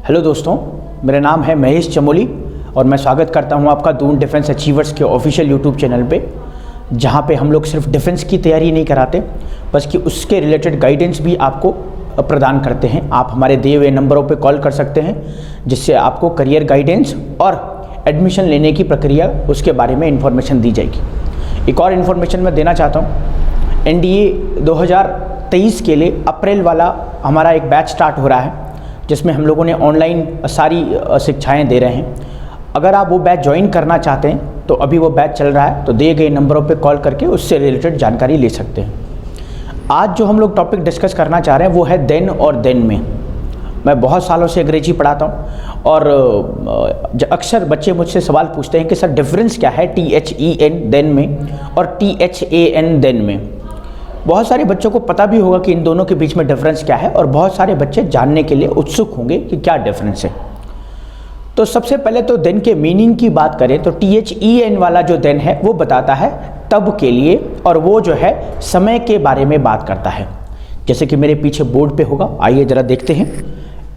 Hello दोस्तों, मेरा नाम है महेश चमोली और मैं स्वागत करता हूं आपका दून डिफेंस अचीवर्स के ऑफिशियल यूट्यूब चैनल पे, जहां पे हम लोग सिर्फ डिफेंस की तैयारी नहीं कराते बल्कि उसके रिलेटेड गाइडेंस भी आपको प्रदान करते हैं। आप हमारे दिए हुए नंबरों पे कॉल कर सकते हैं, जिससे आपको करियर गाइडेंस और एडमिशन लेने की प्रक्रिया उसके बारे में इन्फॉर्मेशन दी जाएगी। एक और इन्फॉर्मेशन मैं देना चाहता हूँ, NDA 2023 के लिए अप्रैल वाला हमारा एक बैच स्टार्ट हो रहा है, जिसमें हम लोगों ने ऑनलाइन सारी शिक्षाएं दे रहे हैं। अगर आप वो बैच ज्वाइन करना चाहते हैं तो अभी वो बैच चल रहा है, तो दिए गए नंबरों पे कॉल करके उससे रिलेटेड जानकारी ले सकते हैं। आज जो हम लोग टॉपिक डिस्कस करना चाह रहे हैं वो है देन और देन में। मैं बहुत सालों से अंग्रेजी पढ़ाता हूँ और अक्सर बच्चे मुझसे सवाल पूछते हैं कि सर डिफरेंस क्या है THEN देन में और THAN देन में। बहुत सारे बच्चों को पता भी होगा कि इन दोनों के बीच में डिफरेंस क्या है और बहुत सारे बच्चे जानने के लिए उत्सुक होंगे कि क्या डिफरेंस है। तो सबसे पहले तो देन के मीनिंग की बात करें तो THEN वाला जो देन है वो बताता है तब के लिए, और वो जो है समय के बारे में बात करता है। जैसे कि मेरे पीछे बोर्ड पे होगा, आइए जरा देखते हैं।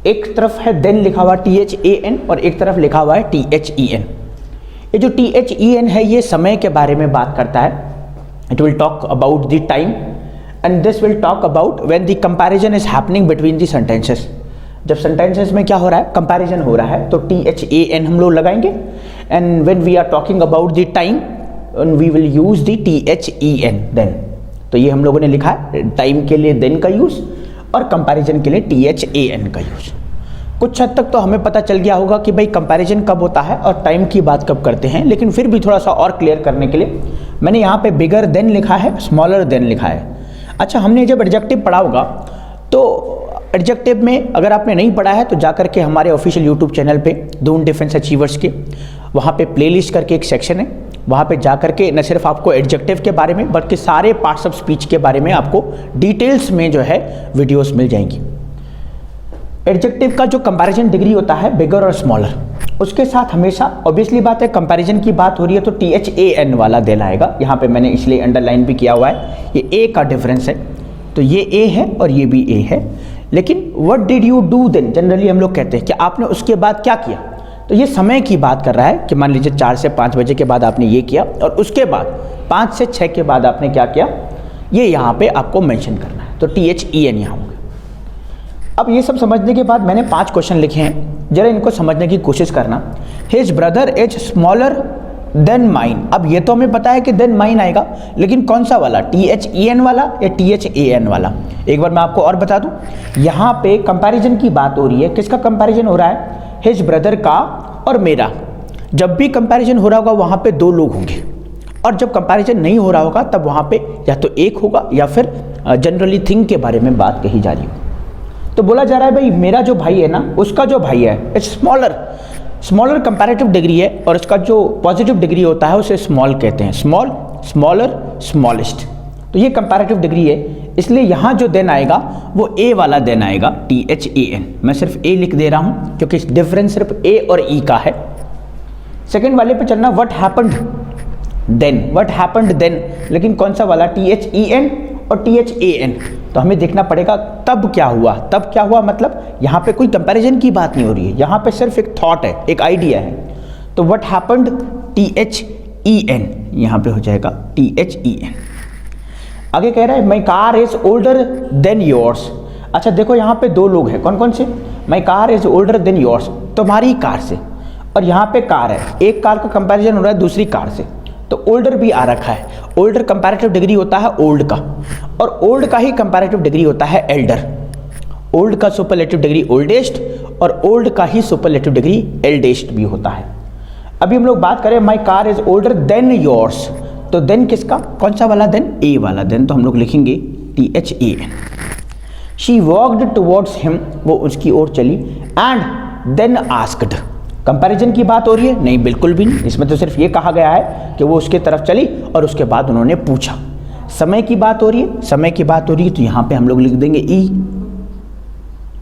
एक तरफ है देन लिखा हुआ THAN और एक तरफ लिखा हुआ है THEN। ये जो THEN है ये समय के बारे में बात करता है। It will talk about the time and this will talk about when the comparison is happening between the sentences। जब sentences में क्या हो रहा है, कंपैरिजन हो रहा है, तो THAN हम लोग लगाएंगे। and when we are talking about the time we will use the THEN then। तो ये हम लोगों ने लिखा है टाइम के लिए then का यूज और कंपैरिजन के लिए THAN का यूज। कुछ हद तक तो हमें पता चल गया होगा कि भाई कंपैरिजन कब होता है और टाइम की बात कब करते हैं, लेकिन फिर भी थोड़ा सा और क्लियर करने के लिए मैंने यहाँ पे बिगर देन लिखा है, स्मॉलर देन लिखा है। अच्छा, हमने जब एडजेक्टिव पढ़ा होगा तो एडजेक्टिव में अगर आपने नहीं पढ़ा है तो जा करके हमारे ऑफिशियल यूट्यूब चैनल पे दून डिफेंस अचीवर्स के वहाँ पे प्लेलिस्ट करके एक सेक्शन है, वहाँ पे जा करके न सिर्फ आपको एडजेक्टिव के बारे में बल्कि सारे पार्ट्स ऑफ स्पीच के बारे में आपको डिटेल्स में जो है वीडियोस मिल जाएंगी। एडजेक्टिव का जो कंपैरिजन डिग्री होता है बिगर और स्मॉलर, उसके साथ हमेशा ऑब्वियसली बात है कंपैरिजन की बात हो रही है तो THAN वाला देन आएगा। यहाँ पे मैंने इसलिए अंडरलाइन भी किया हुआ है, ये A का डिफरेंस है, तो ये A है और ये भी A है। लेकिन what did you do then, generally हम लोग कहते हैं कि आपने उसके बाद क्या किया, तो ये समय की बात कर रहा है कि मान लीजिए 4 से 5 बजे के बाद आपने ये किया और उसके बाद 5 से 6 के बाद आपने क्या किया, ये यहाँ पे आपको मेंशन करना है, तो THEN यहाँ होगा। अब ये सब समझने के बाद मैंने 5 क्वेश्चन लिखे हैं, जरा इनको समझने की कोशिश करना। His brother is smaller than mine. अब ये तो हमें पता है कि देन माइन आएगा, लेकिन कौन सा वाला, THEN वाला या THAN वाला। एक बार मैं आपको और बता दूं, यहाँ पे कंपैरिजन की बात हो रही है। किसका कंपैरिजन हो रहा है, हिज ब्रदर का और मेरा। जब भी कंपैरिजन हो रहा होगा वहाँ पे 2 लोग होंगे, और जब कंपैरिजन नहीं हो रहा होगा तब वहाँ पे या तो एक होगा या फिर जनरली थिंग के बारे में बात कही जा रही हो। तो बोला जा रहा है भाई मेरा जो भाई है ना, उसका जो भाई है इट्स स्मॉलर कंपैरेटिव डिग्री है, और उसका जो पॉजिटिव डिग्री होता है उसे स्मॉल कहते हैं। Small, smaller, smallest. तो ये कंपैरेटिव डिग्री है, इसलिए यहाँ जो देन आएगा वो A वाला देन आएगा, THAN। मैं सिर्फ A लिख दे रहा हूँ क्योंकि डिफरेंस सिर्फ A और E का है। सेकेंड वाले पे चलना, व्हाट हैपेंड देन, लेकिन कौन सा वाला, THEN और THAN। तो हमें देखना पड़ेगा तब क्या हुआ मतलब यहाँ पे कोई कंपैरिजन की बात नहीं हो रही है, यहाँ पे सिर्फ एक थॉट है, एक आइडिया है। तो व्हाट हैपेंड THEN, यहाँ पे हो जाएगा THEN। आगे कह रहा है my car is older than yours. अच्छा देखो, यहाँ पे 2 लोग हैं, कौन कौन से, my car is older than yours, तुम्हारी कार से, और यहाँ पे कार है, एक कार का कंपैरिजन हो रहा है दूसरी कार से, तो ओल्डर भी आ रखा है। ओल्डर कंपैरेटिव डिग्री होता है ओल्ड का, और ओल्ड का ही कंपैरेटिव डिग्री होता है एल्डर। ओल्ड का सुपरलेटिव डिग्री ओल्डेस्ट और ओल्ड का ही सुपरलेटिव डिग्री एल्डेस्ट भी होता है। अभी हम लोग बात करें my car is older than yours, तो देन किसका, कौन सा वाला देन, A वाला देन, तो हम लोग लिखेंगे THAN। She walked towards him, वो उसकी ओर चली, एंड देन आस्क्ड। कंपैरिजन की बात हो रही है, नहीं बिल्कुल भी नहीं, इसमें तो सिर्फ ये कहा गया है कि वो उसके तरफ चली और उसके बाद उन्होंने पूछा। समय की बात हो रही है, तो यहाँ पे हम लोग लिख देंगे E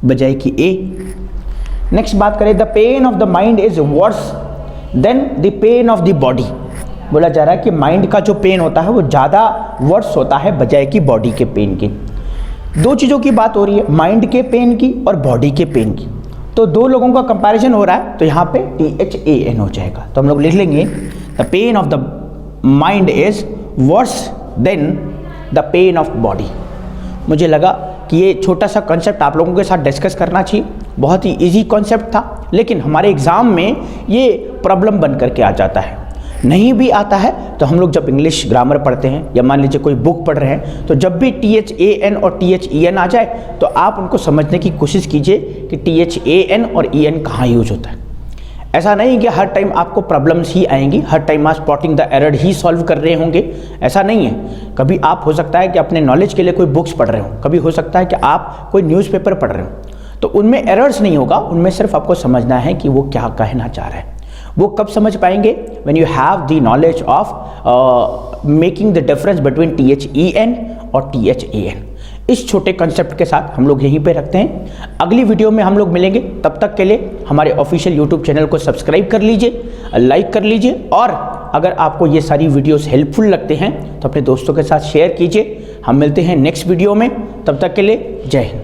बजाय कि A। नेक्स्ट बात करें, the pain of the mind is worse than the pain of the body. बोला जा रहा है कि माइंड का जो पेन होता है वो ज़्यादा वर्स होता है बजाय कि बॉडी के पेन के। 2 चीज़ों की बात हो रही है, माइंड के पेन की और बॉडी के पेन की। तो दो लोगों का कंपैरिजन हो रहा है, तो यहाँ पे THAN हो जाएगा। तो हम लोग लिख लेंगे the pain of the mind is worse than the pain of body. मुझे लगा कि ये छोटा सा कॉन्सेप्ट आप लोगों के साथ डिस्कस करना चाहिए। बहुत ही इजी कॉन्सेप्ट था, लेकिन हमारे एग्ज़ाम में ये प्रॉब्लम बन करके आ जाता है। नहीं भी आता है तो हम लोग जब इंग्लिश ग्रामर पढ़ते हैं या मान लीजिए कोई बुक पढ़ रहे हैं, तो जब भी THAN और THEN आ जाए तो आप उनको समझने की कोशिश कीजिए कि THAN और EN कहाँ यूज होता है। ऐसा नहीं कि हर टाइम आपको प्रॉब्लम्स ही आएंगी, हर टाइम आप spotting the error he solve कर रहे होंगे, ऐसा नहीं है। कभी आप हो सकता है कि अपने नॉलेज के लिए कोई बुक्स पढ़ रहे हो, कभी हो सकता है कि आप कोई न्यूज़पेपर पढ़ रहे हो, तो उनमें एरर्स नहीं होगा, उनमें सिर्फ आपको समझना है कि वो क्या कहना चाह रहा है। वो कब समझ पाएंगे? When you have the knowledge of making the difference between THEN और THAN। इस छोटे कंसेप्ट के साथ हम लोग यहीं पे रखते हैं। अगली वीडियो में हम लोग मिलेंगे, तब तक के लिए हमारे ऑफिशियल यूट्यूब चैनल को सब्सक्राइब कर लीजिए, लाइक कर लीजिए, और अगर आपको ये सारी वीडियोस हेल्पफुल लगते हैं तो अपने दोस्तों के साथ शेयर कीजिए। हम मिलते हैं नेक्स्ट वीडियो में, तब तक के लिए जय हिंद।